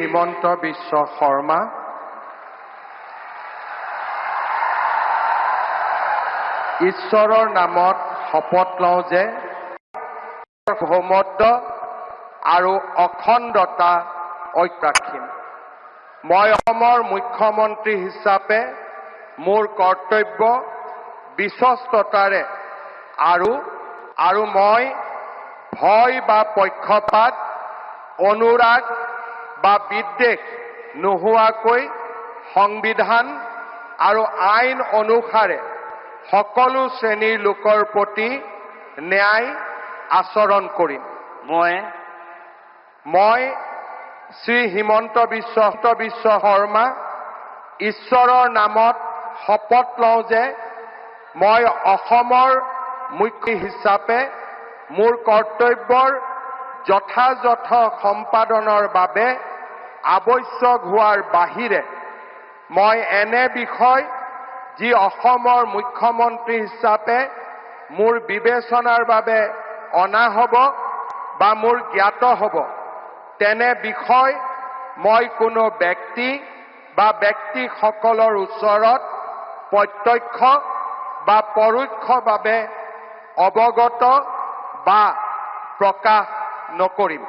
হিমন্ত বিশ্ব শৰ্মা, ঈশ্বৰৰ নামত শপত লওঁ যে সাৰ্বভৌমত্ব আৰু অখণ্ডতা অক্ষুণ্ণ ৰাখিম। মই অসমৰ মুখ্যমন্ত্ৰী হিচাপে মোৰ কৰ্তব্য বিশ্বস্ততাৰে আৰু মই ভয় বা পক্ষপাত, অনুৰাগ বা বিদ্বেষ নোহোৱাকৈ সংবিধান আৰু আইন অনুসাৰে সকলো শ্ৰেণীৰ লোকৰ প্ৰতি ন্যায় আচৰণ কৰিম। মই শ্ৰী হিমন্ত বিশ্ব শৰ্মা ঈশ্বৰৰ নামত শপত লওঁ যে মই অসমৰ মুখ্যমন্ত্ৰী হিচাপে মোৰ কৰ্তব্যৰ যথাযথ সম্পাদনৰ বাবে আৱশ্যক হোৱাৰ বাহিৰে মই এনে বিষয় যি অসমৰ মুখ্যমন্ত্ৰী হিচাপে মোৰ বিবেচনাৰ বাবে অনা হ'ব বা মোৰ জ্ঞাত হ'ব তেনে বিষয় মই কোনো ব্যক্তি বা ব্যক্তিসকলৰ ওচৰত প্ৰত্যক্ষ বা পৰোক্ষভাৱে অৱগত বা প্ৰকাশ নকৰিম।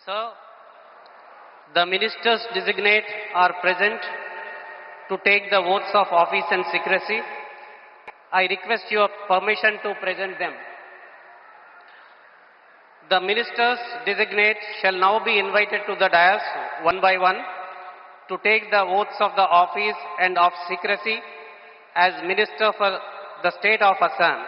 Sir, the ministers designate are present to take the oaths of office and secrecy. I request your permission to present them. The ministers designate shall now be invited to the dais one by one to take the oaths of the office and of secrecy as Minister for the State of Assam.